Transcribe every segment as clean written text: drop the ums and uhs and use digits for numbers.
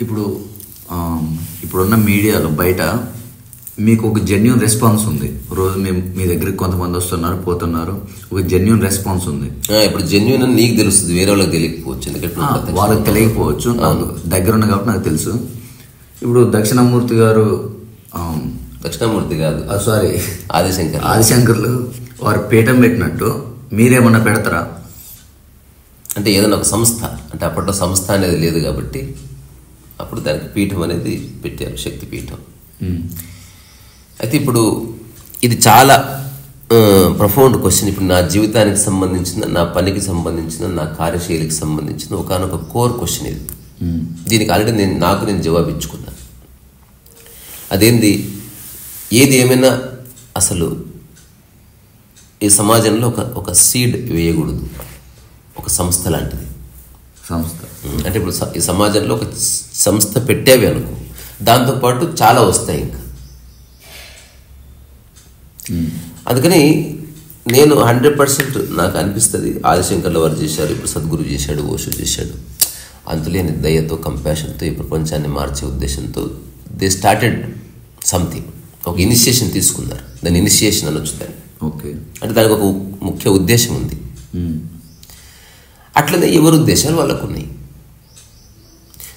ఇప్పుడు ఇప్పుడున్న మీడియాలో బయట మీకు ఒక జెన్యూన్ రెస్పాన్స్ ఉంది. రోజు మీ దగ్గరికి కొంతమంది వస్తున్నారు, పోతున్నారు, ఒక జెన్యూన్ రెస్పాన్స్ ఉంది. ఇప్పుడు జెన్యూన్ అని నీకు తెలుస్తుంది, వేరే వాళ్ళకి తెలియకపోవచ్చు. ఎందుకంటే వాళ్ళకి తెలియకపోవచ్చు, నాకు దగ్గర ఉన్న కాబట్టి నాకు తెలుసు. ఇప్పుడు దక్షిణామూర్తి గారు, దక్షిణామూర్తి కాదు సారీ ఆదిశంకర్లు వారు పీఠం పెట్టినట్టు మీరేమన్నా పెడతారా? అంటే ఏదైనా ఒక సంస్థ, అంటే అప్పట్లో సంస్థ అనేది లేదు కాబట్టి అప్పుడు దానికి పీఠం అనేది పెట్టారు, శక్తి పీఠం. అయితే ఇప్పుడు ఇది చాలా ప్రొఫౌండ్ క్వశ్చన్. ఇప్పుడు నా జీవితానికి సంబంధించిన, నా పనికి సంబంధించిన, నా కార్యశైలికి సంబంధించిన ఒకనొక కోర్ క్వశ్చన్ ఇది. దీనికి ఆల్రెడీ నేను జవాబిచ్చుకున్నాను. అదేంది, ఏది ఏమైనా అసలు ఈ సమాజంలో ఒక సీడ్ వేయకూడదు, ఒక సంస్థ లాంటిది. సంస్థ అంటే ఇప్పుడు ఈ సమాజంలో ఒక సంస్థ పెట్టేవి అనుకో, దాంతోపాటు చాలా వస్తాయి ఇంకా. అందుకని నేను 100% నాకు అనిపిస్తుంది, ఆదిశంకర్ల వారు చేశారు, ఇప్పుడు సద్గురు చేశాడు, ఓషో చేశాడు. అంతులేని దయతో, కంపాషన్తో ఈ ప్రపంచాన్ని మార్చే ఉద్దేశంతో దే స్టార్టెడ్ సంథింగ్, ఒక ఇనిషియేషన్ తీసుకున్నారు. దాని ఇనిషియేషన్ అనొచ్చు దాన్ని. ఓకే, అంటే దానికి ఒక ముఖ్య ఉద్దేశం ఉంది. అట్లనే ఎవరి ఉద్దేశాలు వాళ్ళకు ఉన్నాయి.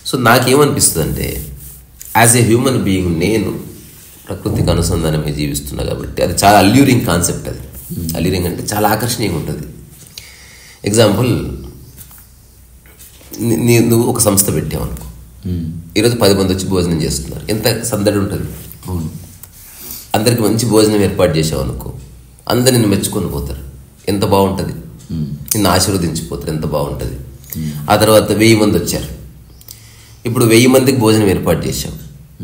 సో నాకేమనిపిస్తుంది అంటే, యాజ్ ఏ హ్యూమన్ బీయింగ్ నేను ప్రకృతికి అనుసంధానమే జీవిస్తున్నా కాబట్టి అది చాలా అల్యూరింగ్ కాన్సెప్ట్. అది అల్యూరింగ్ అంటే చాలా ఆకర్షణీయంగా ఉంటుంది. ఎగ్జాంపుల్, నువ్వు ఒక సంస్థ పెట్టావు అనుకో, ఈరోజు 10 మంది వచ్చి భోజనం చేస్తున్నారు, ఎంత సందడి ఉంటుంది. అందరికి మంచి భోజనం ఏర్పాటు చేసావు అనుకో, అందరు నిన్ను మెచ్చుకొని పోతారు, ఎంత బాగుంటుంది. నిన్ను ఆశీర్వదించిపోతారు, ఎంత బాగుంటుంది. ఆ తర్వాత 1000 మంది వచ్చారు, ఇప్పుడు 1000 మందికి భోజనం ఏర్పాటు చేశావు.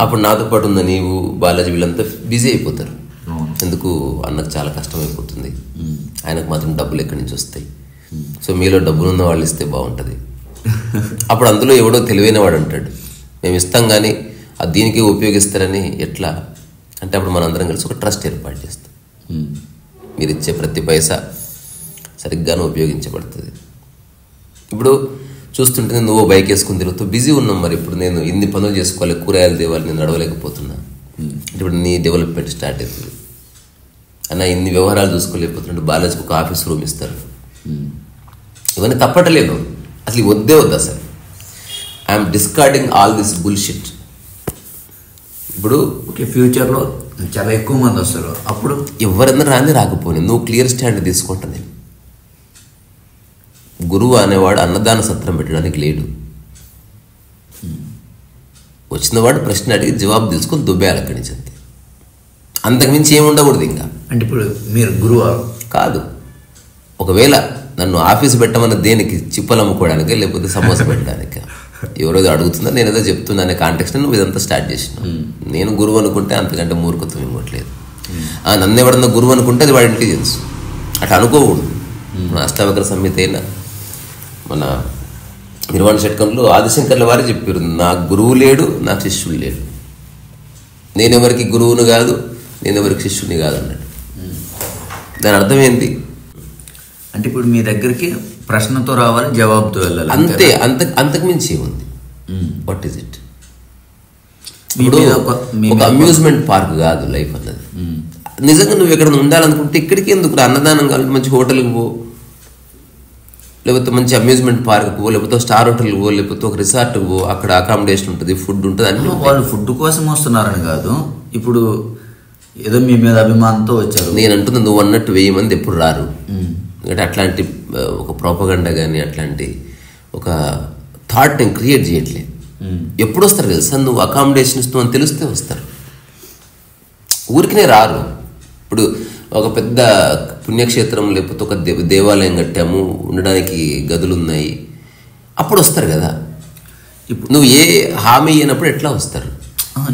అప్పుడు నాతో పాటు ఉన్న నీవు, బాలాజీ, వీళ్ళంతా బిజీ అయిపోతారు. ఎందుకు, అన్నకు చాలా కష్టం అయిపోతుంది, ఆయనకు మాత్రం డబ్బులు ఎక్కడి నుంచి వస్తాయి, సో మీలో డబ్బులు ఉన్న వాళ్ళు ఇస్తే బాగుంటుంది. అప్పుడు అందులో ఎవడో తెలివైన వాడు అంటాడు, మేము ఇస్తాం కానీ అది దీనికే ఉపయోగిస్తారని. ఎట్లా అంటే అప్పుడు మనందరం కలిసి ఒక ట్రస్ట్ ఏర్పాటు చేస్తాం. మీరు ఇచ్చే ప్రతి పైసా సరిగ్గానే ఉపయోగించబడుతుంది. ఇప్పుడు చూస్తుంటే నువ్వు బైక్ వేసుకుని తిరుగుతూ బిజీ ఉన్నాం, మరి ఇప్పుడు నేను ఇన్ని పనులు చేసుకోవాలి, కూరగాయలు తేవాలి, నేను నడవలేకపోతున్నా. ఇప్పుడు నీ డెవలప్మెంట్ స్టార్ట్ అవుతుంది అన్న, ఇన్ని వ్యవహారాలు చూసుకోలేకపోతుంటే బాలాజీకి ఒక ఆఫీస్ రూమ్ ఇస్తారు. ఇవన్నీ తప్పటలేదు, అసలు వద్దే వద్దు అసలు. I'm discarding all this bullshit. ఇప్పుడు ఓకే, ఫ్యూచర్లో చాలా ఎక్కువ మంది వస్తారు, అప్పుడు ఎవరన్నా రాని రాకపోని నువ్వు క్లియర్ స్టాండ్ తీసుకుంటా. నేను గురువు అనేవాడు అన్నదాన సత్రం పెట్టడానికి లేడు. వచ్చినవాడు ప్రశ్న అడిగి జవాబు తీసుకొని దుబ్బేయాలి అక్కడి నుంచి, అంతే. అంతకుమించి ఏమి ఉండకూడదు ఇంకా. అంటే ఇప్పుడు మీరు గురువు కాదు, ఒకవేళ నన్ను ఆఫీసు పెట్టమన్న దేనికి, చిప్పలు అమ్ముకోవడానికి లేకపోతే సమోసా పెట్టడానికి, ఎవరోజు అడుగుతుందా, నేను ఏదో చెప్తున్నా అనే కాంటెక్స్ట్ నువ్వు ఇదంతా స్టార్ట్ చేసినావు. నేను గురువు అనుకుంటే అంతకంటే మూర్ఖత్వం ఇవ్వట్లేదు. నన్ను ఎవడన్నా గురువు అనుకుంటే అది వాడి ఇంటెలిజెన్స్, అట్లా అనుకోకూడదు. అష్టావక్ర సంహిత అయినా మన నిర్వాణ షట్కంలో ఆదిశంకర్ల వారు చెప్పారు, నాకు గురువు లేడు, నాకు శిష్యుడు లేడు, నేనెవరికి గురువును కాదు, నేనెవరికి శిష్యుని కాదు అన్నాడు. దాని అర్థం ఏంటి అంటే ఇప్పుడు మీ దగ్గరికి ప్రశ్నతో రావాలి, జవాబుతో వెళ్ళాలి, అంతే. అంతకుమించి ఏముంది? What is it? ఒక అమ్యూజ్మెంట్ పార్క్ కాదు లైఫ్ అన్నది. నిజంగా నువ్వు ఎక్కడ ఉండాలనుకుంటే ఇక్కడికి ఎందుకు, అన్నదానం కావాలి, మంచి హోటల్కి పో, లేకపోతే మంచి అమ్యూజ్మెంట్ పార్క్ పో, లేకపోతే స్టార్ హోటల్కి పో, లేకపోతే ఒక రిసార్ట్కి పో, అక్కడ అకామిడేషన్ ఉంటుంది, ఫుడ్ ఉంటుంది. అంటే వాళ్ళు ఫుడ్ కోసం వస్తున్నారని కాదు, ఇప్పుడు ఏదో మీ మీద అభిమానంతో వచ్చారు. నేను అంటున్నా, నువ్వు అన్నట్టు 1000 మంది ఎప్పుడు రారు. ఎందుకంటే అట్లాంటి ఒక ప్రోపగండా కానీ అట్లాంటి ఒక థాట్ నేను క్రియేట్ చేయట్లేదు. ఎప్పుడు వస్తారు తెలుసా, నువ్వు అకామిడేషన్ ఇస్తున్నావు అని తెలిస్తే వస్తారు, ఊరికినే రారు. ఇప్పుడు ఒక పెద్ద పుణ్యక్షేత్రం లేకపోతే ఒక దేవాలయం కట్టాము, ఉండడానికి గదులు ఉన్నాయి, అప్పుడు వస్తారు కదా. ఇప్పుడు నువ్వు ఏ హామీ అయినప్పుడు ఎట్లా వస్తారు?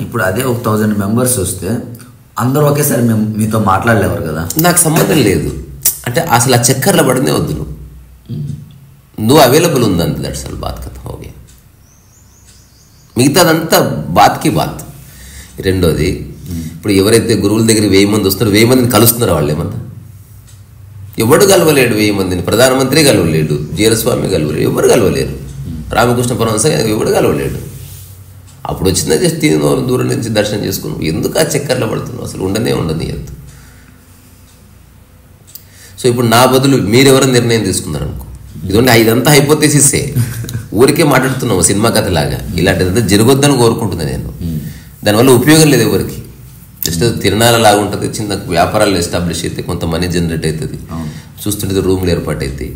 ఇప్పుడు అదే ఒక 1000 మెంబర్స్ వస్తే అందరూ ఒకేసారి మేము మీతో మాట్లాడలేవారు కదా. నాకు సంబంధం లేదు, అంటే అసలు ఆ చక్కర్లో పడిందే వద్దు. నువ్వు అవైలబుల్ ఉందంతే, దట్స్ ఆల్, బాత్ కథ హోగే. మిగతాదంతా బాత్కి బాత్. రెండోది, ఇప్పుడు ఎవరైతే గురువుల దగ్గర 1000 మంది వస్తారో 1000 మందిని కలుస్తున్నారో వాళ్ళు ఏమన్నా? ఎవడు కలవలేడు 1000 మందిని. ప్రధానమంత్రి కలవలేడు, జీరస్వామి కలవలేడు, ఎవరు కలవలేరు, రామకృష్ణ పరమహంస ఎవడు కలవలేడు. అప్పుడు వచ్చిందా జస్ట్ తిని దూరం నుంచి దర్శనం చేసుకున్నావు. ఎందుకు ఆ చక్కర్లో పడుతున్నావు? అసలు ఉండనియద్దు. సో ఇప్పుడు నా బదులు మీరెవరైనా నిర్ణయం తీసుకున్నారనుకో, ఇదంటే ఇదంతా హైపోథెసిసే, ఊరికే మాట్లాడుతున్నాము సినిమా కథలాగా. ఇలాంటిదంతా జరగొద్దని కోరుకుంటున్నాను నేను. దానివల్ల ఉపయోగం లేదు ఎవరికి. జస్ట్ తిరణాలలాగా ఉంటుంది, చిన్న వ్యాపారాలు ఎస్టాబ్లిష్ అయితే కొంత మనీ జనరేట్ అవుతుంది, చూస్తుంటే రూమ్లు ఏర్పాటు అవుతాయి.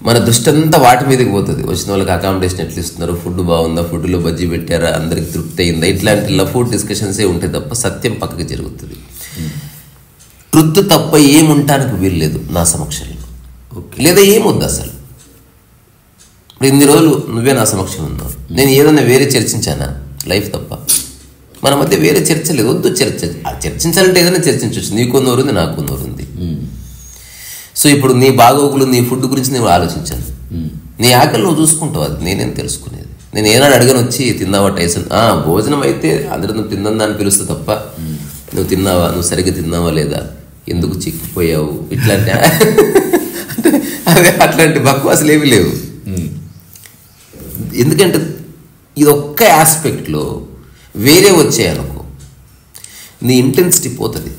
మన దృష్టి అంతా వాటి మీదకి పోతుంది. వచ్చిన వాళ్ళకి అకామిడేషన్ ఎట్లా ఇస్తున్నారు, ఫుడ్ బాగుందా, ఫుడ్లో బజ్జీ పెట్టారా, అందరికి తృప్తి అయిందా, ఇట్లాంటి లఫ్ట్ డిస్కషన్సే ఉంటాయి తప్ప సత్యం పక్కకి జరుగుతుంది. ట్రుత్ తప్ప ఏముంటానికి వీల్లేదు నా సమక్షంలో, లేదా ఏమొద్దు అసలు. ఇప్పుడు ఇన్ని రోజులు నువ్వే నా సమక్షం ఉన్నావు, నేను ఏదన్నా వేరే చర్చించానా? లైఫ్ తప్ప మన మధ్య వేరే చర్చ లేదు. వద్దు చర్చించాలంటే ఏదైనా చర్చించవచ్చు. నీకు నోరుంది, నాకు నోరుంది. సో ఇప్పుడు నీ బాగోగులు, నీ ఫుడ్ గురించి నేను ఆలోచించాను. నీ ఆకలి నువ్వు చూసుకుంటావు, అది నేనేం తెలుసుకునేది. నేను ఏనాడు అడగను వచ్చి తిన్నావా టైసన్? భోజనం అయితే అందరూ నువ్వు తిందని అని పిలుస్తా తప్ప నువ్వు తిన్నావా, నువ్వు సరిగ్గా తిన్నావా లేదా, ఎందుకు చిక్కిపోయావు, ఇట్లాంటి అట్లాంటి బక్వాసులు ఏమీ లేవు. ఎందుకంటే ఇది ఒక్క ఆస్పెక్ట్లో వేరే వచ్చాయనుకో నీ ఇంటెన్సిటీ పోతుంది.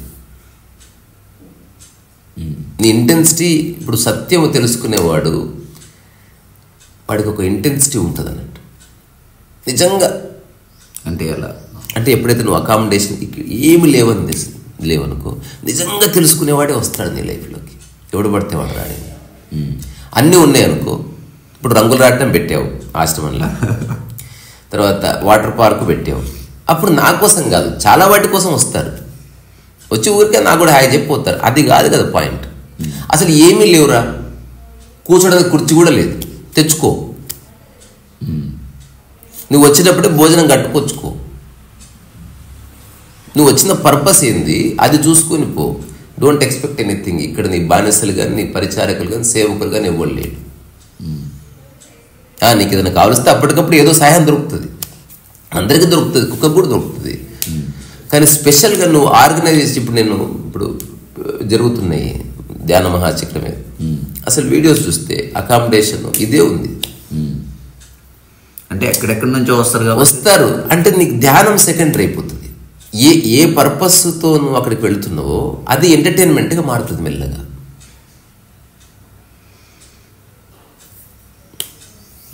నీ ఇంటెన్సిటీ ఇప్పుడు సత్యము తెలుసుకునేవాడు, వాడికి ఒక ఇంటెన్సిటీ ఉంటుంది అన్నట్టు నిజంగా. అంటే ఎలా అంటే ఎప్పుడైతే నువ్వు అకామిడేషన్ ఏమి లేవనుకో నిజంగా తెలుసుకునేవాడే వస్తాడు నీ లైఫ్లోకి. ఎవడు పడితే వాడు రాడు. అన్నీ ఉన్నాయనుకో, ఇప్పుడు రంగులు రాటం పెట్టావు ఆశ్రమంలో, తర్వాత వాటర్ పార్క్ పెట్టావు, అప్పుడు నా కోసం కాదు చాలా వాటి కోసం వస్తారు. వచ్చి ఊరికే నాకు కూడా హాయ్ చెప్పిపోతారు. అది కాదు కదా పాయింట్. అసలు ఏమీ లేవురా, కూర్చోడానికి కుర్చీ కూడా లేదు, తెచ్చుకో. నువ్వు వచ్చినప్పుడే భోజనం కట్టుకొచ్చుకో. నువ్వు వచ్చిన పర్పస్ ఏంది అది చూసుకొని పో. Don't expect anything. ఇక్కడ నీ బానిసలు కానీ, నీ పరిచారకులు కానీ, సేవకులు కానీ ఇవ్వలేడు. నీకు ఏదైనా కావలిస్తే అప్పటికప్పుడు ఏదో సహాయం దొరుకుతుంది, అందరికీ దొరుకుతుంది, కుక్కకు కూడా దొరుకుతుంది. కానీ స్పెషల్గా నువ్వు ఆర్గనైజ్ చేసి ఇప్పుడు జరుగుతున్నాయి ధ్యాన మహాచక్రమే, అసలు వీడియోస్ చూస్తే అకామిడేషన్ ఇదే ఉంది. అంటే ఎక్కడెక్కడి నుంచో వస్తారు అంటే నీకు ధ్యానం సెకండరీ అయిపోతుంది. ఏ పర్పస్తో నువ్వు అక్కడికి వెళుతున్నావో అది ఎంటర్టైన్మెంట్గా మారుతుంది మెల్లగా.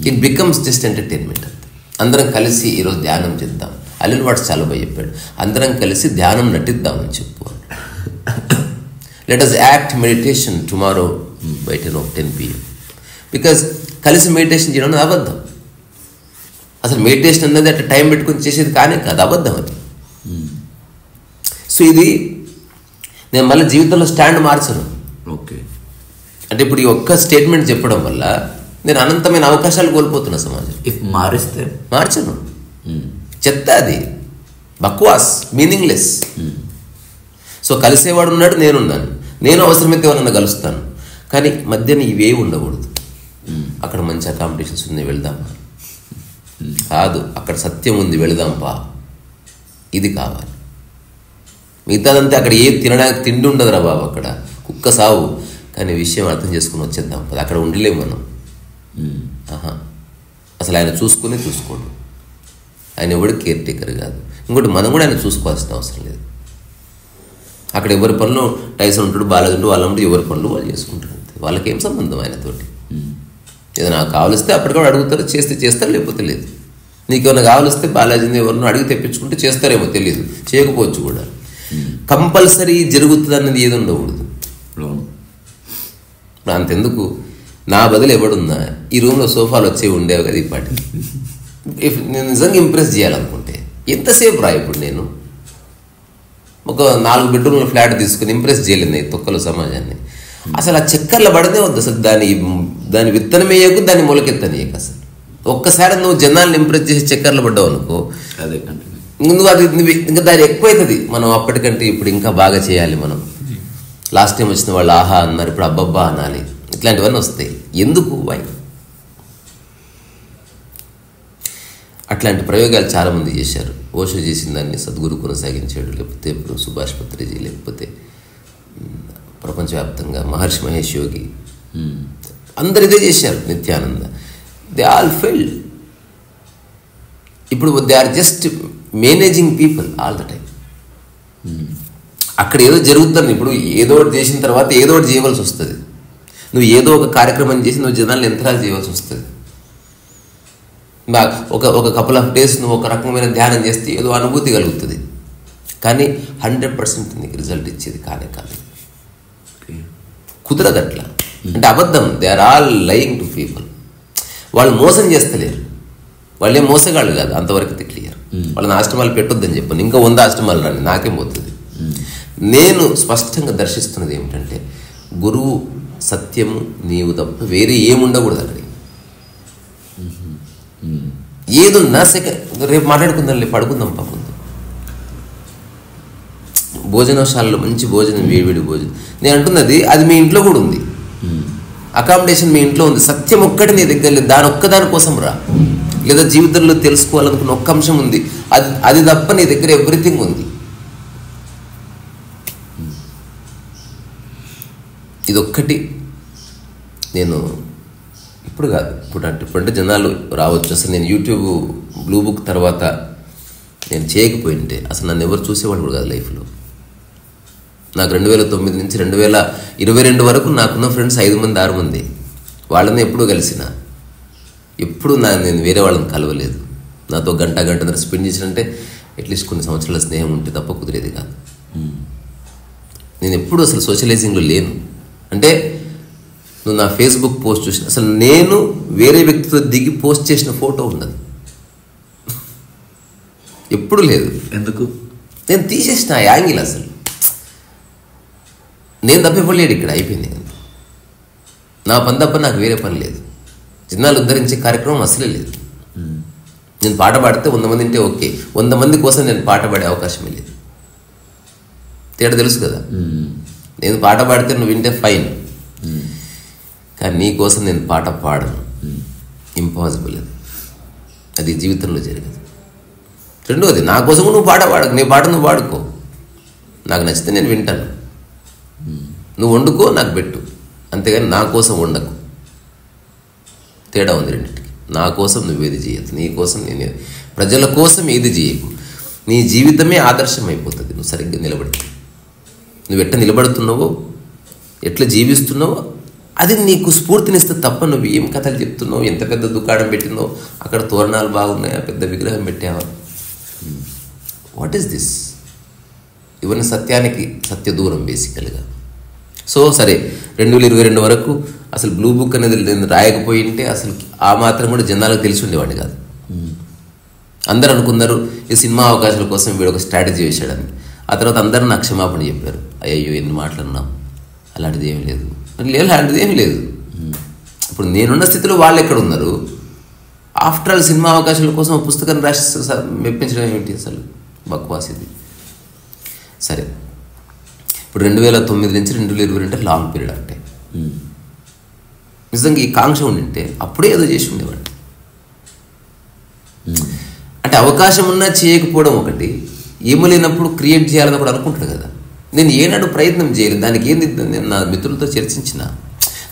It becomes just entertainment. అందరం కలిసి ఈరోజు ధ్యానం చేద్దాం. అలిన్ వాట్స్ చాలా బాగా చెప్పాడు, అందరం కలిసి ధ్యానం నటిద్దామని చెప్పు. Let us act meditation tomorrow by 10 PM. Because కలిసి మెడిటేషన్ చేయడం అనేది అబద్ధం. అసలు మెడిటేషన్ అనేది అట్లా టైం పెట్టుకుని చేసేది కానే కాదు, అబద్ధం అది. సో ఇది నేను మళ్ళీ జీవితంలో స్టాండ్ మార్చను. ఓకే, అంటే ఇప్పుడు ఈ ఒక్క స్టేట్మెంట్ చెప్పడం వల్ల నేను అనంతమైన అవకాశాలు కోల్పోతున్నా సమాజం. మారిస్తే మార్చను. చెత్త అది, బక్వాస్, మీనింగ్లెస్. సో కలిసేవాడు ఉన్నాడు, నేనున్నాను. నేను అవసరమైతే ఎవరన్నా కలుస్తాను, కానీ మధ్యన ఇవే ఉండకూడదు. అక్కడ మంచి అకామిడేషన్స్ ఉన్నాయి, వెళ్దామా? కాదు, అక్కడ సత్యం ఉంది, వెళదాంపా, ఇది కావాలి. మిగతాదంతా అక్కడ ఏ తినడానికి తిండి ఉండదురా బాబు, అక్కడ కుక్క సావు. కానీ విషయం అర్థం చేసుకుని వచ్చేద్దాం, అక్కడ ఉండలేము మనం. అసలు ఆయన చూసుకోడు. ఆయన ఎవడు కేర్ టేకర్ కాదు. ఇంకోటి మనం కూడా ఆయన చూసుకోవాల్సిన అవసరం లేదు. అక్కడ ఎవరి పనులు టైసన్ ఉంటాడు, బాలాజీ ఉంటాడు, వాళ్ళ ఉంటే ఎవరి పనులు వాళ్ళు చేసుకుంటారు. వాళ్ళకేం సంబంధం ఆయనతోటి? ఏదైనా కావలిస్తే అప్పటికప్పుడు అడుగుతారు, చేస్తే చేస్తారు, లేకపోతే లేదు. నీకేమైనా కావలిస్తే బాలాజీని ఎవరినో అడిగి తెప్పించుకుంటే చేస్తారేమో, తెలియదు, చేయకపోవచ్చు కూడా. కంపల్సరీ జరుగుతుంది అన్నది ఏది ఉండకూడదు. అంతెందుకు, నా బదులు ఎవడున్నా ఈ రూమ్లో సోఫాలు వచ్చే ఉండేవి కదా ఈ పాటి. నేను నిజంగా ఇంప్రెస్ చేయాలనుకుంటే ఎంతసేపు రా. ఇప్పుడు నేను ఒక 4 బెడ్రూమ్ల ఫ్లాట్ తీసుకుని ఇంప్రెస్ చేయలేదు ఈ తొక్కల సమాజాన్ని. అసలు ఆ చక్కర్ల పడదే వద్దు. అసలు దాని విత్తనమేయకు, దాన్ని మొలకెత్తనీయకు. అసలు ఒక్కసారి నువ్వు జనాలను ఇంప్రెస్ చేసి చక్కర్లు పడ్డావు అనుకో, అదే నువ్వు అది ఇంకా దాని ఎక్కువైతుంది. మనం అప్పటికంటే ఇప్పుడు ఇంకా బాగా చేయాలి. మనం లాస్ట్ టైం వచ్చిన వాళ్ళు ఆహా అన్నారు, ఇప్పుడు అబ్బబ్బా అనాలి. ఇట్లాంటివన్నీ వస్తాయి. ఎందుకు? అట్లాంటి ప్రయోగాలు చాలామంది చేశారు. ఓషో చేసిన దాన్ని సద్గురు కొనసాగించాడు, లేకపోతే ఇప్పుడు సుభాష్ పత్రిజీ, లేకపోతే ప్రపంచవ్యాప్తంగా మహర్షి మహేష్ యోగి, అందరు ఇదే చేశారు. Nityananda, they all failed. ఇప్పుడు they are just managing people all the time. అక్కడ ఏదో జరుగుతుంది. ఇప్పుడు ఏదో ఒకటి చేసిన తర్వాత ఏదో ఒకటి చేయవలసి వస్తుంది. నువ్వు ఏదో ఒక కార్యక్రమం చేసి నువ్వు జనాలను ఎంతరాలు చేయవలసి వస్తుంది. ఒక కపుల్ ఆఫ్ డేస్ నువ్వు ఒక రకమైన ధ్యానం చేస్తే ఏదో అనుభూతి కలుగుతుంది, కానీ 100% నీకు రిజల్ట్ ఇచ్చేది కానే కాదు. కుదరదు అట్లా. అంటే అబద్ధం. They are all lying to people. వాళ్ళు మోసం చేస్తలేరు, వాళ్ళేం మోసగాళ్ళు కాదు, అంతవరకు క్లియర్. వాళ్ళని ఆశ్రమాలు పెట్టొద్దని చెప్పాను. ఇంకా 100 ఆశ్రమాలు రాని నాకేం పోతుంది. నేను స్పష్టంగా దర్శిస్తున్నది ఏమిటంటే గురువు, సత్యము, నీవు తప్ప వేరే ఏముండకూడదు అక్కడ. ఏదున్నా రేపు మాట్లాడుకుందాం, పడుకుందాం పాపం. భోజనశాలలో మంచి భోజనం, వేడివేడి భోజనం. నేను అంటున్నది అది మీ ఇంట్లో కూడా ఉంది. అకామిడేషన్ మీ ఇంట్లో ఉంది. సత్యం ఒక్కటి నీ దగ్గర లేదు. దాని ఒక్కదాని కోసం రా. లేదా జీవితంలో తెలుసుకోవాలనుకున్న ఒక్క అంశం ఉంది, అది తప్ప నీ దగ్గర ఎవ్రీథింగ్ ఉంది. ఇదొక్కటి నేను ఇప్పుడు కాదు, ఇప్పుడంటే జనాలు రావచ్చు. అసలు నేను యూట్యూబ్ బ్లూ బుక్ తర్వాత నేను చేయకపోయింటే అసలు నన్ను ఎవరు చూసేవాళ్ళు కూడా కాదు లైఫ్లో. నాకు 2009 నుంచి 2022 వరకు నాకున్న ఫ్రెండ్స్ 5 మంది 6 మంది. వాళ్ళని ఎప్పుడూ కలిసిన, ఎప్పుడు నేను వేరే వాళ్ళని కలవలేదు. నాతో గంటన్నర స్పెండ్ చేసినంటే అట్లీస్ట్ కొన్ని సంవత్సరాల స్నేహం ఉంటే తప్ప కుదిరేది కాదు. నేను ఎప్పుడు అసలు సోషలైజింగ్లో లేను. అంటే నువ్వు నా ఫేస్బుక్ పోస్ట్ చూసిన, అసలు నేను వేరే వ్యక్తితో దిగి పోస్ట్ చేసిన ఫోటో ఉండదు, ఎప్పుడు లేదు. ఎందుకు? నేను తీసేసిన ఆ యాంగిల్. అసలు నేను తప్పిపోలేడు, ఇక్కడ అయిపోయింది. నా పని తప్ప నాకు వేరే పని లేదు. జనాలు ఉద్ధరించే కార్యక్రమం అసలే లేదు. నేను పాట పాడితే 100 మంది ఉంటే ఓకే, 100 మంది కోసం నేను పాట పాడే అవకాశమే లేదు. తేడా తెలుసు కదా. నేను పాట పాడితే నువ్వు వింటే ఫైన్, కానీ నీ కోసం నేను పాట పాడను. ఇంపాసిబుల్. అది జీవితంలో జరగదు. రెండోది, నా కోసం నువ్వు పాట పాడకు. నీ పాట నువ్వు పాడుకో, నాకు నచ్చితే నేను వింటాను. నువ్వు వండుకో, నాకు పెట్టు, అంతేగాని నా కోసం వండకు. తేడా ఉంది రెండింటికి. నా కోసం నువ్వేది చేయొద్దు, నీ కోసం నేను, ప్రజల కోసం ఏది చేయకు. నీ జీవితమే ఆదర్శం అయిపోతుంది నువ్వు సరిగ్గా నిలబడితే. నువ్వు ఎట్లా నిలబడుతున్నావో, ఎట్లా జీవిస్తున్నావో అది నీకు స్ఫూర్తినిస్తే తప్ప నువ్వు ఏం కథలు చెప్తున్నావు, ఎంత పెద్ద దుకాణం పెట్టినావు, అక్కడ తోరణాలు బాగున్నాయా, పెద్ద విగ్రహం పెట్టావా, వాట్ ఈస్ దిస్? ఇవన్నీ సత్యానికి సత్య దూరం బేసికల్గా. సో సరే, 2022 వరకు అసలు బ్లూ బుక్ అనేది నేను రాయకపోయింటే అసలు ఆ మాత్రం కూడా జనాలకు తెలిసి ఉండేవాడిని కాదు. అందరూ అనుకున్నారు ఈ సినిమా అవకాశాల కోసం వీడు ఒక స్ట్రాటజీ వేశాడని. ఆ తర్వాత అందరూ నాకు క్షమాపణ చెప్పారు. అయ్యో ఎన్ని మాట్లాడినాం, అలాంటిది ఏమి లేదు, అలాంటిది ఏమి లేదు. ఇప్పుడు నేనున్న స్థితిలో వాళ్ళు ఎక్కడ ఉన్నారు? ఆఫ్టర్ ఆల్ సినిమా అవకాశాల కోసం ఒక పుస్తకాన్ని రాసి మెప్పించడం ఏమిటి అసలు? బక్వాస్ ఇది. సరే, ఇప్పుడు 2009 నుంచి 2022 అంటే లాంగ్ పీరియడ్. అంటే నిజంగా ఈ కాంక్ష ఉండింటే అప్పుడే ఏదో చేసి ఉండేవాడిని. అంటే అవకాశం ఉన్నా చేయకపోవడం ఒకటి, ఏమలేనప్పుడు క్రియేట్ చేయాలని కూడా అనుకుంటాడు కదా. నేను ఏనాడు ప్రయత్నం చేయలేదు. దానికి ఏంది, నేను నా మిత్రులతో చర్చించిన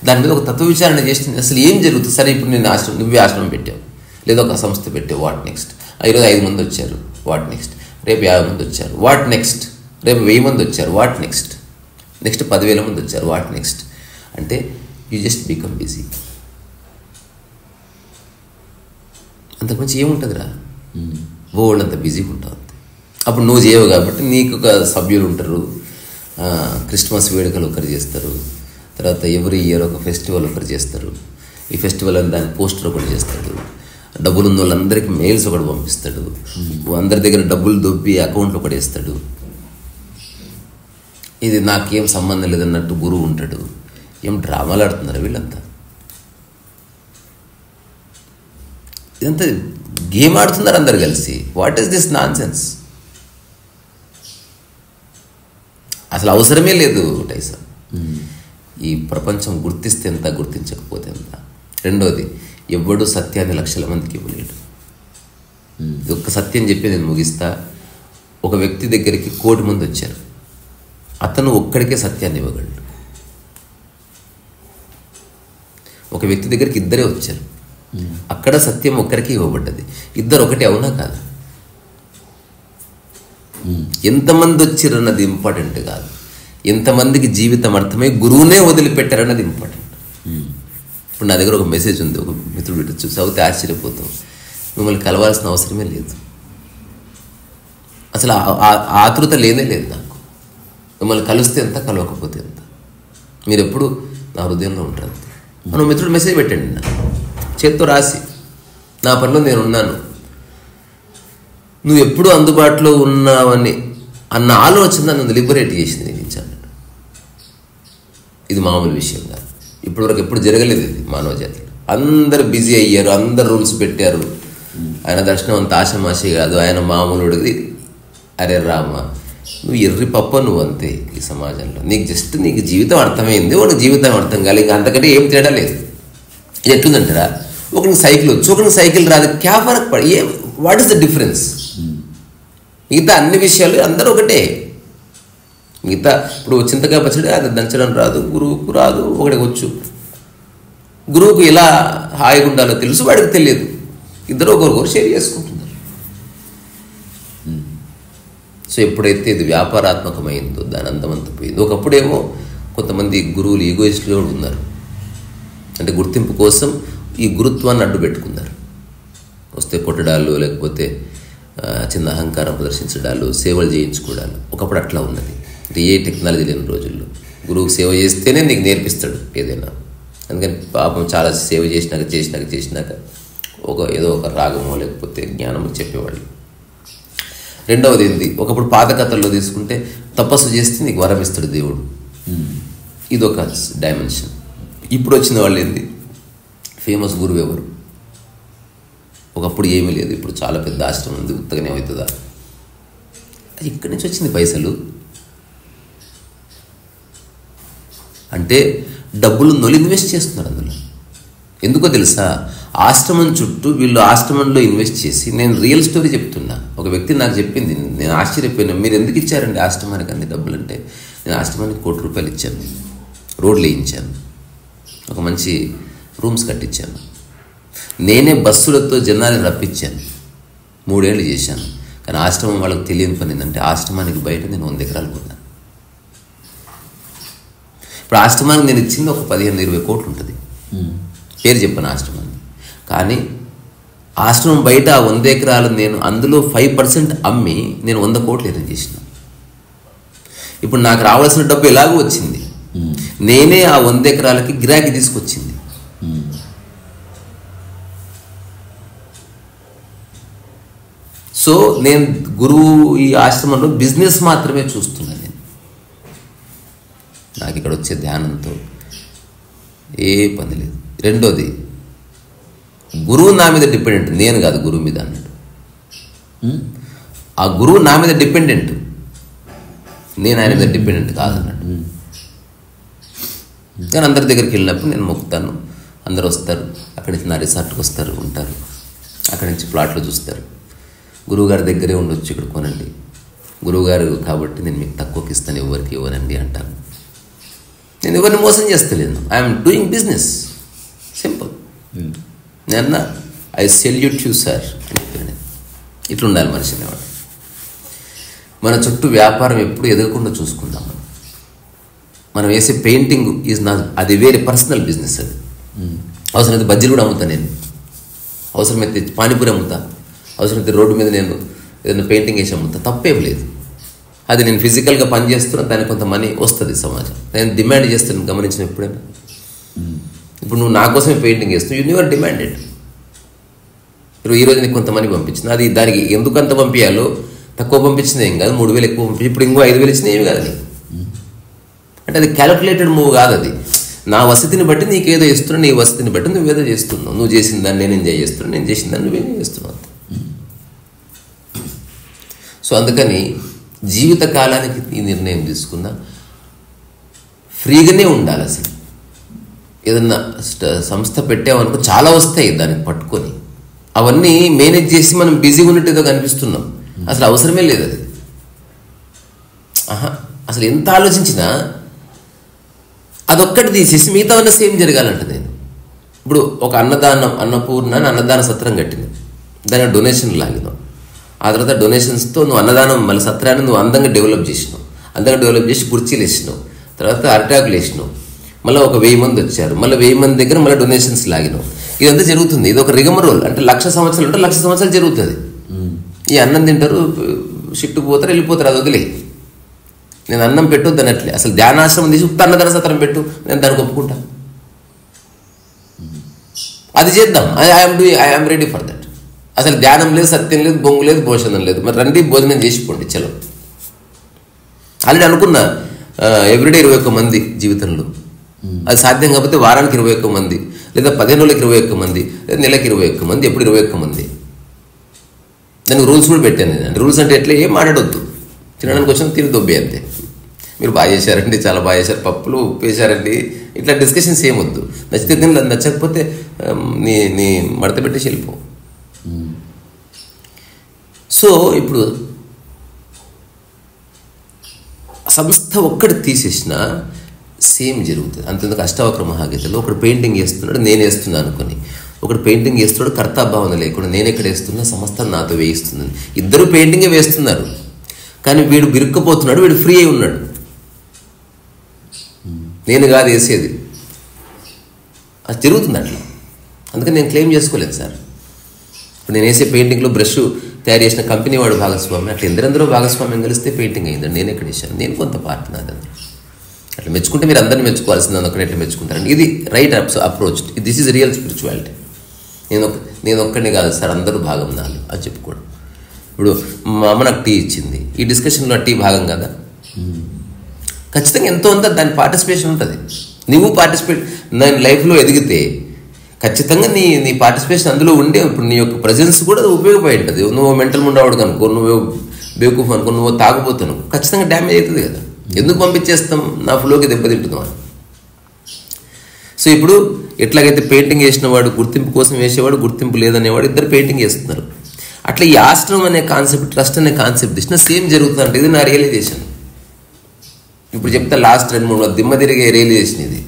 దాని మీద ఒక తత్వ విచారణ చేస్తుంది. అసలు ఏం జరుగుతుంది? సరే, ఇప్పుడు నేను నువ్వే ఆశ్రమం పెట్టావు, లేదా ఒక సంస్థ పెట్టావు, వాట్ నెక్స్ట్? ఈరోజు 5 మంది వచ్చారు, వాట్ నెక్స్ట్? రేపు 50 మంది వచ్చారు, వాట్ నెక్స్ట్? రేపు 1000 మంది వచ్చారు, వాట్ నెక్స్ట్? నెక్స్ట్ 10,000 మంది వచ్చారు, వాట్ నెక్స్ట్? అంటే యూ జస్ట్ బికమ్ బిజీ. అంతకుమించి ఏముంటుందిరా? బోల్డ్ అంత బిజీగా ఉంటావు అంతే. అప్పుడు నువ్వు చేయవు కాబట్టి నీకు ఒక సభ్యులు ఉంటారు. క్రిస్మస్ వేడుకలు ఒకరు చేస్తారు, తర్వాత ఎవ్రీ ఇయర్ ఒక ఫెస్టివల్ ఒకరు చేస్తారు. ఈ ఫెస్టివల్ అని దాని పోస్టర్ ఒకటి చేస్తాడు, డబ్బులు ఉన్న వాళ్ళందరికీ మెయిల్స్ ఒకటి పంపిస్తాడు, అందరి దగ్గర డబ్బులు దొబ్బి అకౌంట్లో ఒకటి వేస్తాడు. ఇది నాకేం సంబంధం లేదన్నట్టు గురువు ఉంటాడు. ఏం డ్రామాలు ఆడుతున్నారు వీళ్ళంతా? ఇదంతా గేమ్ ఆడుతున్నారు అందరు కలిసి. What is this non sense? అసలు అవసరమే లేదు టైసన్. ఈ ప్రపంచం గుర్తిస్తే ఎంత, గుర్తించకపోతే ఎంత. రెండోది, ఎవ్వడూ సత్యాన్ని లక్షల మందికి ఇవ్వలేడు. ఇది ఒక్క సత్యం చెప్పి నేను ముగిస్తా. ఒక వ్యక్తి దగ్గరికి 1,000,000 మంది వచ్చారు, అతను ఒక్కడికే సత్యాన్ని ఇవ్వగలడు. ఒక వ్యక్తి దగ్గరికి 2 వచ్చారు, అక్కడ సత్యం ఒక్కరికి ఇవ్వబడ్డది. ఇద్దరు ఒకటి అవునా కాదు? ఎంతమంది వచ్చిరన్నది ఇంపార్టెంట్ కాదు, ఎంతమందికి జీవితం అర్థమై గురువునే వదిలిపెట్టారన్నది ఇంపార్టెంట్. ఇప్పుడు నా దగ్గర ఒక మెసేజ్ ఉంది, ఒక మిత్రుడు పెట్టచ్చు, చదివితే ఆశ్చర్యపోతాం. మిమ్మల్ని కలవాల్సిన అవసరమే లేదు, అసలు ఆతృత లేనే లేదు నాకు. మిమ్మల్ని కలిస్తే ఎంత, కలవకపోతే ఎంత, మీరు ఎప్పుడు నా హృదయంలో ఉంటారు. మనం మిత్రుడు మెసేజ్ పెట్టండి, నా చేత్తో రాసి, నా పనిలో నేను ఉన్నాను, నువ్వు ఎప్పుడు అందుబాటులో ఉన్నావని అన్న ఆలోచన నన్ను లిబరేట్ చేసింది నేను ఇచ్చాను. ఇది మామూలు విషయం కాదు, ఇప్పటివరకు ఎప్పుడు జరగలేదు ఇది మానవ జాతిలో. అందరు బిజీ అయ్యారు, అందరు రూల్స్ పెట్టారు. ఆయన దర్శనం అంత ఆశమాషి కాదు, ఆయన మామూలుడిది. అరే రామ, నువ్వు ఎర్రి పప్ప, నువ్వు అంతే ఈ సమాజంలో. నీకు జీవితం అర్థమైంది, ఒకటి జీవితం అర్థం కాదు, ఇంకా అంతకంటే ఏం తేడా లేదు. ఇది ఎట్లుందంటారా, ఒకరికి సైకిల్ వచ్చు, ఒకరికి సైకిల్ రాదు, క్యా ఫరక్ పడి, వాట్ ఈస్ ద డిఫరెన్స్? మిగతా అన్ని విషయాలు అందరూ ఒకటే. మిగతా ఇప్పుడు చింతకాయ పచ్చడి అది దంచడం రాదు, గురువుకు రాదు, ఒకటి వచ్చు. గురువుకు ఎలా హాయిగా ఉండాలో తెలుసు, వాడికి తెలియదు. ఇద్దరు ఒకరికొకరు షేర్ చేసుకుంటున్నారు. సో ఎప్పుడైతే ఇది వ్యాపారాత్మకమైందో దాని అందమంతా పోయింది. ఒకప్పుడేమో కొంతమంది గురువులు ఈగోయిస్టులు కూడా ఉన్నారు, అంటే గుర్తింపు కోసం ఈ గురుత్వాన్ని అడ్డు పెట్టుకున్నారు. వస్తే కొట్టడాలు, లేకపోతే చిన్న అహంకారం ప్రదర్శించడాలు, సేవలు చేయించుకోవడాలు. ఒకప్పుడు అట్లా ఉన్నది. అంటే ఏ టెక్నాలజీ లేని రోజుల్లో గురువుకు సేవ చేస్తేనే నీకు నేర్పిస్తాడు ఏదైనా. అందుకని పాపం చాలా సేవ చేసినాక ఏదో ఒక రాగమో లేకపోతే జ్ఞానమో చెప్పేవాళ్ళు. రెండవది ఏంది, ఒకప్పుడు పాత కథల్లో తీసుకుంటే తపస్సు చేస్తే నీకు వరం ఇస్తాడు దేవుడు, ఇదొక డైమెన్షన్. ఇప్పుడు వచ్చిన వాళ్ళు ఏంది, ఫేమస్ గురువు ఎవరు? ఒకప్పుడు ఏమీ లేదు, ఇప్పుడు చాలా పెద్ద ఆశ్రమం ఉంది, ఉత్తగానే అవుతుందా? ఇక్కడి నుంచి వచ్చింది పైసలు. అంటే డబ్బులు ఇన్వెస్ట్ చేస్తున్నారు అందులో. ఎందుకో తెలుసా, ఆశ్రమం చుట్టూ వీళ్ళు ఆశ్రమంలో ఇన్వెస్ట్ చేసి, నేను రియల్ స్టోరీ చెప్తున్నా. ఒక వ్యక్తి నాకు చెప్పింది, నేను ఆశ్చర్యపోయినా, మీరు ఎందుకు ఇచ్చారండి ఆశ్రమానికి అన్ని డబ్బులు అంటే, నేను ఆశ్రమానికి ₹1,00,00,000 ఇచ్చాను, రోడ్లు వేయించాను, ఒక మంచి రూమ్స్ కట్టించాను, నేనే బస్సులతో జనాన్ని రప్పించాను, 3 ఏళ్ళు చేశాను. కానీ ఆశ్రమం వాళ్ళకి తెలియని పని ఏంటంటే, ఆశ్రమానికి బయట నేను 100 ఎకరాలు కొన్నాను. ఇప్పుడు ఆశ్రమానికి నేను ఇచ్చింది ఒక 15-20 కోట్లు ఉంటుంది, పేరు చెప్పాను ఆశ్రమాన్ని. కానీ ఆశ్రమం బయట 100 ఎకరాలు నేను అందులో 5% అమ్మి నేను 100 కోట్లు ఎర్న్ చేసిన. ఇప్పుడు నాకు రావాల్సిన డబ్బు ఎలాగో వచ్చింది, నేనే ఆ 100 ఎకరాలకి గిరాకీ తీసుకొచ్చింది. సో నేను గురువు ఈ ఆశ్రమంలో బిజినెస్ మాత్రమే చూస్తున్నాను. నేను నాకు ఇక్కడ వచ్చే ధ్యానంతో ఏ పని లేదు. రెండోది, గురువు నా మీద డిపెండెంట్, నేను కాదు గురువు మీద అన్నాడు. ఆ గురువు నా మీద డిపెండెంట్, నేను ఆయన మీద డిపెండెంట్ కాదన్నాడు. కానీ అందరి దగ్గరికి వెళ్ళినప్పుడు నేను మొక్కుతాను, అందరు వస్తారు, అక్కడి నుంచి నా రిసార్ట్కి వస్తారు, ఉంటారు, అక్కడి నుంచి ప్లాట్లు చూస్తారు. గురువుగారి దగ్గరే ఉండొచ్చు, ఇక్కడ కొనండి, గురువుగారు కాబట్టి నేను మీకు తక్కువకి ఇస్తాను, ఎవరికి ఇవ్వనండి అంటాను. నేను ఎవరిని మోసం చేస్తలేను, ఐఎమ్ డూయింగ్ బిజినెస్, సింపుల్. నేను ఐ సెల్యూట్ యూ సార్ అని చెప్పాను. ఇట్లా ఉండాలి మనిషి అనేవాడు. మన చుట్టూ వ్యాపారం ఎప్పుడు ఎదగకుండా చూసుకుందాం. మనం వేసే పెయింటింగ్ ఈజ్ నా, అది వేరే పర్సనల్ బిజినెస్. అది అవసరమైతే బజ్జీలు కూడా అమ్ముతా నేను, అవసరమైతే పానీపూరి అమ్ముతా, అవసరమైతే రోడ్డు మీద నేను ఏదైనా పెయింటింగ్ వేసి అమ్ముతా, తప్పేం లేదు. అది నేను ఫిజికల్గా పని చేస్తున్నా, దానికి కొంత మనీ వస్తుంది సమాజం. నేను డిమాండ్ చేస్తాను, గమనించిన ఎప్పుడైనా. ఇప్పుడు నువ్వు నా కోసమే పెయింటింగ్ చేస్తావు, యూ నెవర్ డిమాండెడ్. ఇప్పుడు ఈరోజు నీకు కొంత మనీ పంపించింది, అది దానికి ఎందుకు అంత పంపించాలో, తక్కువ పంపించింది ఏం కాదు, 3,000 ఎక్కువ పంపించి ఇప్పుడు ఇంకో 5,000 ఇచ్చినా ఏమి కాదు. అంటే అది క్యాలిక్యులేటెడ్ మూవ్ కాదు. అది నా వసతిని బట్టి నీకేదో ఇస్తున్నా, నీ వసతిని బట్టి నువ్వేదో చేస్తున్నావు. నువ్వు చేసిన దాన్ని నేను ఎంజాయ్ చేస్తున్నాను, నేను చేసిన దాన్ని నువ్వేం చేస్తున్నావు. సో అందుకని జీవితకాలానికి ఈ నిర్ణయం తీసుకున్నా, ఫ్రీగానే ఉండాలి. అసలు ఏదన్నా సంస్థ పెట్టామనుకో చాలా వస్తాయి దానికి పట్టుకొని, అవన్నీ మేనేజ్ చేసి మనం బిజీగా ఉన్నట్టు ఏదో కనిపిస్తున్నాం. అసలు అవసరమే లేదు అది. అసలు ఎంత ఆలోచించినా అదొక్కటి తీసేసి మిగతా సేమ్ జరగాలంట. నేను ఇప్పుడు ఒక అన్నపూర్ణ అన్నదాన సత్రం కట్టింది, దానికి డొనేషన్ లాగినావు. ఆ తర్వాత డొనేషన్స్తో నువ్వు అన్నదానం మళ్ళీ సత్రాన్ని నువ్వు అందంగా డెవలప్ చేసినావు. అందంగా డెవలప్ చేసి కుర్చీలు వేసినావు, తర్వాత అరిటాకులు వేసినావు. మళ్ళీ ఒక 1000 మంది వచ్చారు, మళ్ళీ 1000 మంది దగ్గర మళ్ళీ డొనేషన్స్ లాగినావు. ఇదంతా జరుగుతుంది. ఇది ఒక రిగమరోల్. అంటే 1,00,000 సంవత్సరాలు ఉంటే 1,00,000 సంవత్సరాలు జరుగుతుంది. ఈ అన్నం తింటారు, షిఫ్ట్కి పోతారు, వెళ్ళిపోతారు. అది వదిలే. నేను అన్నం పెట్టొద్దు అన్నట్లే. అసలు ధ్యానాశ్రమం తీసి ఉత్త అన్నదాన సత్రం పెట్టు, నేను దానికి ఒప్పుకుంటా. అది చేద్దాం. I'm ready for that. అసలు ధ్యానం లేదు, సత్యం లేదు, బొంగు లేదు, భోజనం లేదు. మరి రండి భోజనం చేసిపోండి, చలో. ఆల్రెడీ అనుకున్నా ఎవ్రీడే 21 మంది జీవితంలో. అది సాధ్యం కాకపోతే వారానికి 21 మంది, లేదా 15 రోజులకి 21 మంది, లేదా నెలకి 21 మంది, ఎప్పుడు 21 మంది. దానికి రూల్స్ కూడా పెట్టాను నేను. రూల్స్ అంటే ఎట్లా ఏం మాట్లాడొద్దు, తినడానికి వచ్చిన తిని దొబ్బే అంతే. మీరు బాగా చేశారండి, చాలా బాగా చేశారు, పప్పులు ఉప్పు వేశారండి, ఇట్లా డిస్కషన్స్ ఏమొద్దు. నచ్చితే తిని, నచ్చకపోతే నీ మడత పెట్టేసి వెళ్ళిపో. సో ఇప్పుడు సంస్థ ఒక్కటి తీసేసినా సేమ్ జరుగుతుంది. అంతెందుకు అష్టావక్ర మహాగీతలో ఒకడు పెయింటింగ్ వేస్తున్నాడు, నేను వేస్తున్నాను అనుకుని. ఒకడు పెయింటింగ్ వేస్తున్నాడు కర్తాభావన లేకుండా, నేను ఎక్కడ వేస్తున్నా సంస్థ నాతో వేయిస్తుందని. ఇద్దరు పెయింటింగే వేస్తున్నారు, కానీ వీడు బిరుక్కపోతున్నాడు, వీడు ఫ్రీ అయి ఉన్నాడు. నేను కాదు వేసేది. అది జరుగుతుంది అట్లా. అందుకని నేను క్లెయిమ్ చేసుకోలేదు సార్. ఇప్పుడు నేను వేసే పెయింటింగ్లో బ్రష్ తయారు చేసిన కంపెనీ వాడు భాగస్వామి. అట్లా ఎందరందరూ భాగస్వామ్యం కలిస్తే పెయింటింగ్ అయిందండి. నేను ఎక్కడ వేసాను, నేను కొంత పార్ట్ నాది. అట్లా మెచ్చుకుంటే మీరు అందరినీ మెచ్చుకోవాల్సింది, అందుకని ఎట్లా మెచ్చుకుంటారండి. ఇది right approach. This is real spirituality. నేను ఒక్కడిని కాదు సార్, అందరూ భాగం నాలు అని చెప్పుకోవడం. ఇప్పుడు మా అమ్మ నాకు టీ ఇచ్చింది, ఈ డిస్కషన్లో టీ భాగం కదా. ఖచ్చితంగా ఎంతో అంతా దాని పార్టిసిపేషన్ ఉంటుంది. నువ్వు పార్టిసిపేట్ దాని లైఫ్లో ఎదిగితే ఖచ్చితంగా నీ పార్టిసిపేషన్ అందులో ఉండే. ఇప్పుడు నీ యొక్క ప్రజెన్స్ కూడా ఉపయోగపడి ఉంటుంది. నువ్వు మెంటల్ ముండవాడు కనుకో, నువ్వు బేకూఫ్ అనుకో, నువ్వు తాగుపోతాను, ఖచ్చితంగా డ్యామేజ్ అవుతుంది కదా. ఎందుకు పంపించేస్తాం, నా ఫ్లోకి దెబ్బతింటుందాం అని. సో ఇప్పుడు ఎట్లాగైతే పెయింటింగ్ వేసిన వాడు గుర్తింపు కోసం వేసేవాడు, గుర్తింపు లేదనేవాడు, ఇద్దరు పెయింటింగ్ వేస్తున్నారు. అట్లా ఈ ఆశ్రమం అనే కాన్సెప్ట్, ట్రస్ట్ అనే కాన్సెప్ట్ ఇచ్చిన సేమ్ జరుగుతుంది. అంటే ఇది నా రియలైజేషన్. ఇప్పుడు చెప్తా, లాస్ట్ 2-3 దిమ్మ తిరిగే రియలైజేషన్ ఇది.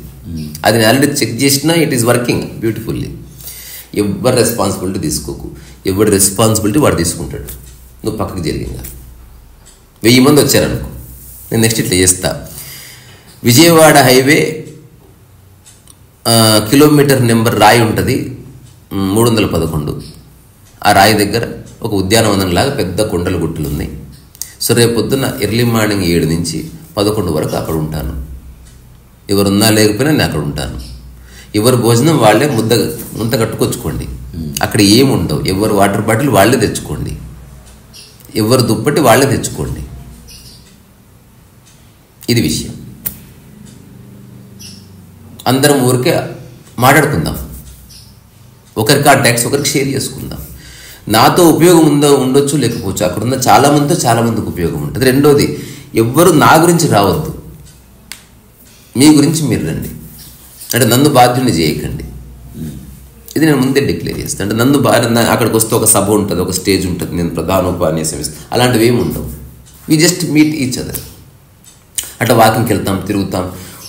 అది నేను ఆల్రెడీ చెక్ చేసినా, ఇట్ ఈస్ వర్కింగ్ బ్యూటిఫుల్లీ. ఎవరి రెస్పాన్సిబిలిటీ తీసుకోకు, ఎవరి రెస్పాన్సిబిలిటీ వాడు తీసుకుంటాడు. నువ్వు పక్కకి జరిగిందా 1000 మంది వచ్చారనుకో, నేను నెక్స్ట్ ఇట్లా చేస్తా. విజయవాడ హైవే కిలోమీటర్ నెంబర్ రాయి ఉంటుంది 311. ఆ రాయి దగ్గర ఒక ఉద్యానవనంలాగా పెద్ద కొండలు గుట్టలు ఉన్నాయి. సో రేపు పొద్దున్న ఎర్లీ మార్నింగ్ 7 నుంచి 11 వరకు అక్కడ ఉంటాను. ఎవరున్నా లేకపోయినా నేను అక్కడ ఉంటాను. ఎవరు భోజనం వాళ్ళే ముంత కట్టుకొచ్చుకోండి. అక్కడ ఏమి ఉండవు. ఎవరు వాటర్ బాటిల్ వాళ్ళే తెచ్చుకోండి, ఎవరు దుప్పటి వాళ్ళే తెచ్చుకోండి. ఇది విషయం. అందరం ఊరికే మాట్లాడుకుందాం, ఒకరి కాంటాక్ట్స్ ఒకరికి షేర్ చేసుకుందాం. నాతో ఉపయోగం ఉండొచ్చు, లేకపోవచ్చు. అక్కడున్న చాలామందికి ఉపయోగం ఉంటుంది. రెండోది, ఎవ్వరు నా గురించి రావద్దు, మీ గురించి మీరు రండి. అంటే నన్ను బాధ్యుని చేయకండి. ఇది నేను ముందే డిక్లేర్ చేస్తాను. అంటే నన్ను అక్కడికి వస్తే ఒక సభ ఉంటుంది, ఒక స్టేజ్ ఉంటుంది, నేను ప్రధానోపన్యాసం ఇస్తాను, అలాంటివి ఏమి ఉండవు. We just meet each other. అట్లా వాకింగ్కి వెళ్తాం, తిరుగుతాం.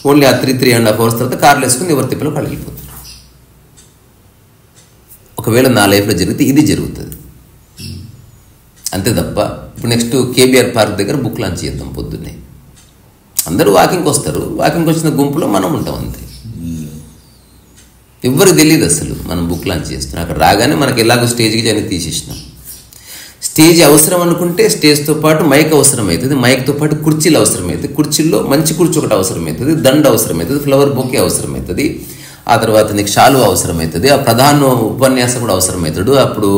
ఓన్లీ ఆ 3.5 hours తర్వాత కార్లు వేసుకుని ఎవరి తిప్పలో వాళ్ళు వెళ్ళిపోతారు. ఒకవేళ నా లైఫ్లో జరిగితే ఇది జరుగుతుంది అంతే తప్ప. ఇప్పుడు నెక్స్ట్ కేబీఆర్ పార్క్ దగ్గర బుక్ లాంచ్ చేద్దాం పొద్దున్నే. అందరూ వాకింగ్కి వస్తారు, వాకింగ్కి వచ్చిన గుంపులో మనం ఉంటాం అంతే. ఎవ్వరికి తెలియదు అసలు మనం బుక్ లాంచ్ చేస్తున్నాం. అక్కడ రాగానే మనకి ఎలాగో స్టేజ్కి జని తీసేసినాం. స్టేజ్ అవసరం అనుకుంటే స్టేజ్తో పాటు మైక్ అవసరం అవుతుంది, మైక్తో పాటు కుర్చీలు అవసరం అవుతుంది, కుర్చీల్లో మంచి కుర్చీ ఒకటి అవసరం అవుతుంది, దండ అవసరం అవుతుంది, ఫ్లవర్ బొకే అవసరం అవుతుంది, ఆ తర్వాత నీకు షాలు అవసరం అవుతుంది, ఆ ప్రధాన ఉపన్యాసం కూడా అవసరం అవుతాడు, అప్పుడు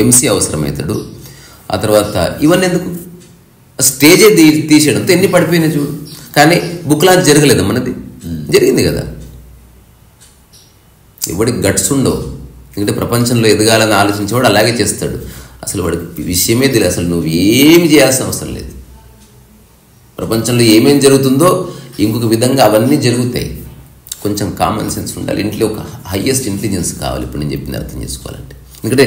ఎంసీ అవసరం అవుతాడు. ఆ తర్వాత ఇవన్నీ ఎందుకు, స్టేజే తీసేయడంతో ఎన్ని పడిపోయినాయి చూడు. కానీ బుక్ లాంచ్ జరగలేదు, మనది జరిగింది కదా. ఎవడికి గట్స్ ఉండవు, ఎందుకంటే ప్రపంచంలో ఎదగాలని ఆలోచించేవాడు అలాగే చేస్తాడు. అసలు వాడికి విషయమే తెలియదు, అసలు నువ్వు ఏమి చేయాల్సిన అవసరం లేదు. ప్రపంచంలో ఏమేం జరుగుతుందో ఇంకొక విధంగా అవన్నీ జరుగుతాయి. కొంచెం కామన్ సెన్స్ ఉండాలి, ఇంట్లో ఒక హయ్యెస్ట్ ఇంటెలిజెన్స్ కావాలి. ఇప్పుడు నేను చెప్పింది అర్థం చేసుకోవాలంటే. ఎందుకంటే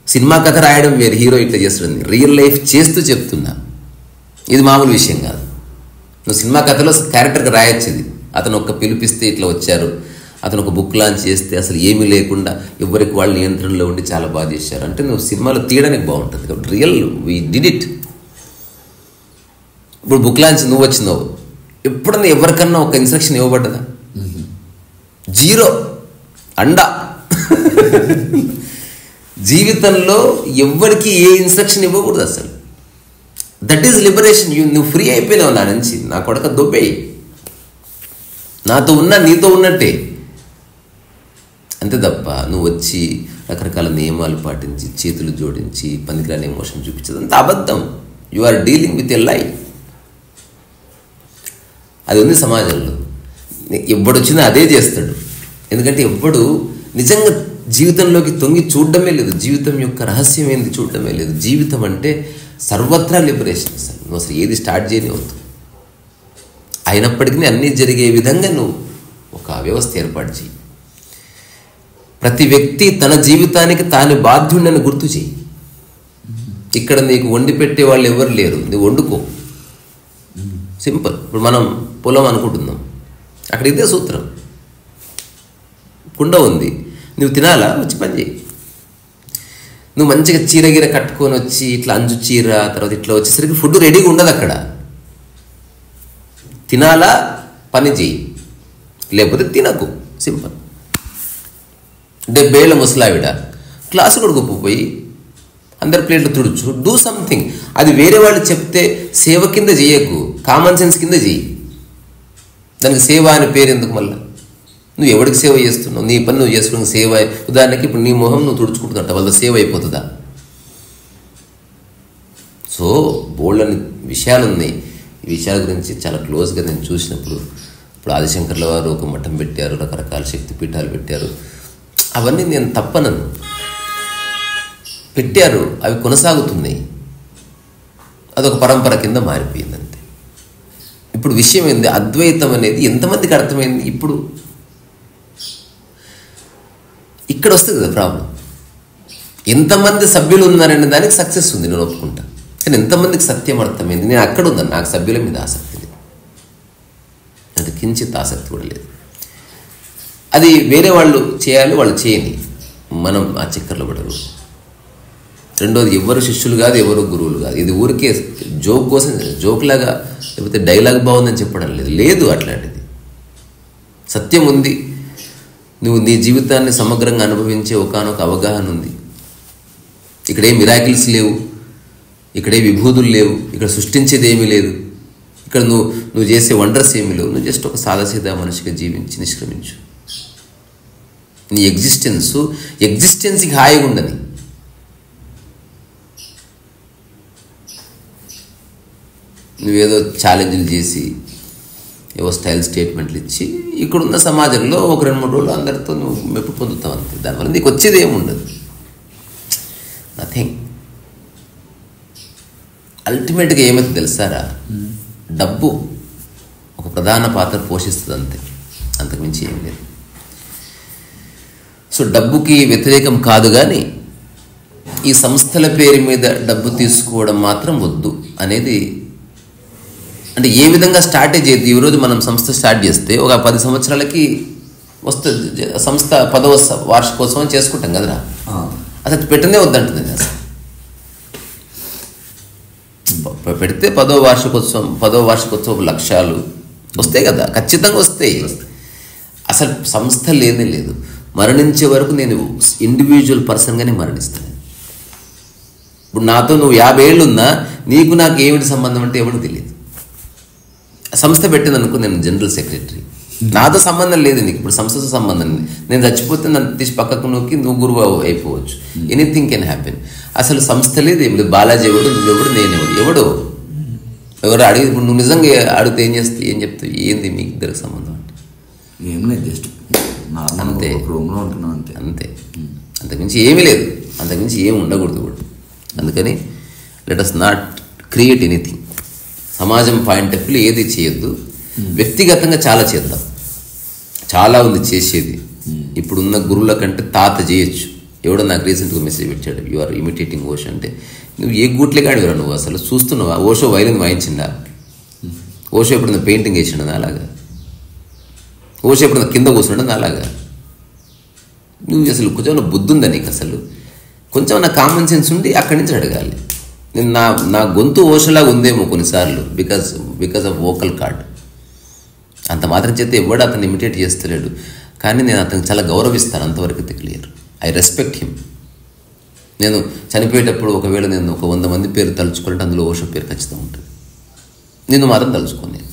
సినిమా కథ రాయడం వేరు, హీరో ఇట్లా చేస్తుంది, రియల్ లైఫ్ చేస్తూ చెప్తున్నా. ఇది మామూలు విషయం కాదు. నువ్వు సినిమా కథలో క్యారెక్టర్కి రాయొచ్చు, ఇది అతను ఒక్క పిలిపిస్తే ఇట్లా వచ్చారు, అతను ఒక బుక్ లాంచ్ చేస్తే అసలు ఏమీ లేకుండా ఎవరికి వాళ్ళ నియంత్రణలో ఉండి చాలా బాగా చేశారు. అంటే నువ్వు సినిమాలో తీయడానికి బాగుంటుంది కాబట్టి రియల్ వీ డిడ్ ఇట్. ఇప్పుడు బుక్ లాంచ్ నువ్వు వచ్చినావు, ఎప్పుడన్నా ఎవరికన్నా ఒక ఇన్స్ట్రక్షన్ ఇవ్వబడ్డదా? జీరో, అండా. జీవితంలో ఎవ్వరికి ఏ ఇన్స్ట్రక్షన్ ఇవ్వకూడదు అసలు. That is liberation. నువ్వు ఫ్రీ అయిపోయినావు నా నుంచి. నా కొడక దొబ్బేయి, నాతో ఉన్నా నీతో ఉన్నట్టే. అంతే తప్ప నువ్వు వచ్చి రకరకాల నియమాలు పాటించి చేతులు జోడించి పనికిరాని ఎమోషన్ చూపించదు, అంత అబద్ధం. You are dealing with a lie. అది ఉంది సమాజంలో. ఎవ్వడొచ్చినా అదే చేస్తాడు. ఎందుకంటే ఎవ్వడు నిజంగా జీవితంలోకి తొంగి చూడడమే లేదు. జీవితం యొక్క రహస్యం ఏంది చూడడమే లేదు. జీవితం అంటే సర్వత్రా లిబరేషన్. నువ్వు అసలు ఏది స్టార్ట్ చేయనివద్దు. అయినప్పటికీ అన్నీ జరిగే విధంగా నువ్వు ఒక వ్యవస్థ ఏర్పాటు చేయి. ప్రతి వ్యక్తి తన జీవితానికి తాను బాధ్యుడని గుర్తు చేయి. ఇక్కడ నీకు వండి పెట్టే వాళ్ళు ఎవరు లేరు, నువ్వు వండుకో. సింపుల్. ఇప్పుడు మనం పొలం అనుకుంటున్నాం, అక్కడ ఇదే సూత్రం. కుండ ఉంది, నువ్వు తినాలా, వచ్చి పని చేయి. నువ్వు మంచిగా చీర కట్టుకొని వచ్చి ఇట్లా అంజు చీర తర్వాత ఇట్లా వచ్చేసరికి ఫుడ్ రెడీగా ఉండదు అక్కడ. తినాలా, పని చేయి, లేకపోతే తినకు. సింపుల్. 70 ఏళ్ళ ముసలావిడ క్లాసు కూడా గొప్పపోయి అందరి ప్లేట్లు తుడుచు, డూ సంథింగ్. అది వేరే వాళ్ళు చెప్తే సేవ కింద చేయకు, కామన్ సెన్స్ కింద చెయ్యి. దానికి సేవ అనే పేరు ఎందుకు? మళ్ళీ నువ్వు ఎవరికి సేవ చేస్తున్నావు? నీ పని నువ్వు చేసుకున్న సేవ. ఉదాహరణకి ఇప్పుడు నీ మొహం నువ్వు తుడుచుకుంటున్నట్ట, వాళ్ళ సేవ అయిపోతుందా? సో బోల్డని విషయాలు ఉన్నాయి. ఈ విషయాల గురించి చాలా క్లోజ్గా నేను చూసినప్పుడు, ఇప్పుడు ఆదిశంకర్ల వారు ఒక మఠం పెట్టారు, రకరకాల శక్తి పీఠాలు పెట్టారు. అవన్నీ నేను తప్పనను, పెట్టారు, అవి కొనసాగుతున్నాయి. అదొక పరంపర కింద మారిపోయింది అంతే. ఇప్పుడు విషయం ఏంది? అద్వైతం అనేది ఎంతమందికి అర్థమైంది? ఇప్పుడు ఇక్కడ వస్తుంది కదా ప్రాబ్లం. ఎంతమంది సభ్యులు ఉన్నారనే దానికి సక్సెస్ ఉంది, నేను ఒప్పుకుంటా. కానీ ఎంతమందికి సత్యం అర్థమైంది? నేను అక్కడ ఉన్నాను, నాకు సభ్యుల మీద ఆసక్తి లేదు, అది కించిత్ ఆసక్తి కూడా లేదు. అది వేరే వాళ్ళు చేయాలి, వాళ్ళు చేయని, మనం ఆ చక్కర్లో పడరు. రెండోది, ఎవరు శిష్యులు కాదు, ఎవరు గురువులు కాదు. ఇది ఊరికే జోక్ కోసం, జోక్ లాగా లేకపోతే డైలాగ్ బాగుందని చెప్పడం లేదు. అట్లాంటిది సత్యం ఉంది. నువ్వు నీ జీవితాన్ని సమగ్రంగా అనుభవించే ఒకానొక అవగాహన ఉంది. ఇక్కడే మిరాకిల్స్ లేవు, ఇక్కడే విభూతులు లేవు, ఇక్కడ సృష్టించేది ఏమీ లేదు, ఇక్కడ నువ్వు చేసే వండర్స్ ఏమీ లేవు. నువ్వు జస్ట్ ఒక సాదాసీదా మనిషిగా జీవించి నిష్క్రమించు. నీ ఎగ్జిస్టెన్స్కి హాయిగా ఉండని. నువ్వేదో ఛాలెంజ్లు చేసి ఏవో స్టైల్ స్టేట్మెంట్లు ఇచ్చి ఇక్కడున్న సమాజంలో ఒక 2-3 రోజులు అందరితో నువ్వు మెప్పు పొందుతావు అంతే. దానివల్ల నీకు వచ్చేది ఏముండదు, నథింగ్. అల్టిమేట్గా ఏమైతే తెలుసారా, డబ్బు ఒక ప్రధాన పాత్ర పోషిస్తుంది అంతే, అంతకుమించి ఏం లేదు. సో డబ్బుకి వ్యతిరేకం కాదు, కానీ ఈ సంస్థల పేరు మీద డబ్బు తీసుకోవడం మాత్రం వద్దు అనేది. అంటే ఏ విధంగా స్టార్టే చేయదు. ఈరోజు మనం సంస్థ స్టార్ట్ చేస్తే ఒక 10 సంవత్సరాలకి వస్తుంది సంస్థ 10వ వార్షికోత్సవం చేసుకుంటాం కదరా. అసలు పెట్టనే వద్దంటుంది. అసలు పెడితే 10వ వార్షికోత్సవం లక్ష్యాలు వస్తాయి కదా, ఖచ్చితంగా వస్తాయి. అసలు సంస్థ లేనే లేదు. మరణించే వరకు నేను ఇండివిజువల్ పర్సన్గానే మరణిస్తాను. ఇప్పుడు నాతో నువ్వు 50 ఏళ్ళు ఉన్నా నీకు నాకు ఏమిటి సంబంధం అంటే ఎవరికి తెలియదు. సంస్థ పెట్టిందనుకో, నేను జనరల్ సెక్రటరీ, నాతో సంబంధం లేదు నీకు. ఇప్పుడు సంస్థతో సంబంధం లేదు. నేను చచ్చిపోతే నన్ను తీసి పక్కకు నొక్కి నువ్వు గురువు అయిపోవచ్చు. Anything can happen. అసలు సంస్థ లేదు, ఏం లేదు. బాలాజీ ఎవడు, నువ్వెవడు, నేనెవడు, ఎవరు అడిగి. ఇప్పుడు నువ్వు నిజంగా అడిగితే ఏం చెప్తావు? ఏంది మీ ఇద్దరికి సంబంధం అంటే ఏం లేదు, జస్ట్ అంతే, రూమ్లో ఉంటున్నాం అంతే. అంతకుమించి ఏమీ లేదు, అంతకుమించి ఏమి ఉండకూడదు కూడా. అందుకని let us not create anything. సమాజం పాయింట్ ఆఫ్ వ్యూ ఏది చేయొద్దు. వ్యక్తిగతంగా చాలా చేద్దాం, చాలా ఉంది చేసేది. ఇప్పుడున్న గురువుల కంటే తాత చేయొచ్చు. ఎవడో నాకు రీసెంట్గా మెసేజ్ పెట్టాడు, యు ఆర్ ఇమిటేటింగ్ ఓషో అంటే. నువ్వు ఏ గూట్లే కాడివరా నువ్వు? అసలు చూస్తున్నావా? ఓషో వైలిన్ వాయించిందా? ఓషో ఎప్పుడన్నా పెయింటింగ్ వేసిండా? అలాగా ఓషో ఎప్పుడు కింద కూర్చున్నాడు అలాగా. నువ్వు అసలు కొంచెం బుద్ధి ఉందా నీకు? అసలు కొంచెం నా కామన్ సెన్స్ ఉండి అక్కడి నుంచి అడగాలి. నేను నా గొంతు ఓషలాగా ఉందేమో కొన్నిసార్లు బికాజ్ ఆఫ్ వోకల్ కార్డ్. అంత మాత్రం చేస్తే ఎవడు అతను ఇమిటేట్ చేస్తలేడు. కానీ నేను అతనికి చాలా గౌరవిస్తాను, అంతవరకు క్లియర్. I respect him. నేను చనిపోయేటప్పుడు ఒకవేళ నేను ఒక 100 మంది పేరు తలుచుకుంటే అందులో ఓషో పేరు ఖచ్చితంగా ఉంటుంది. నిన్ను మాత్రం తలుచుకోను నేను.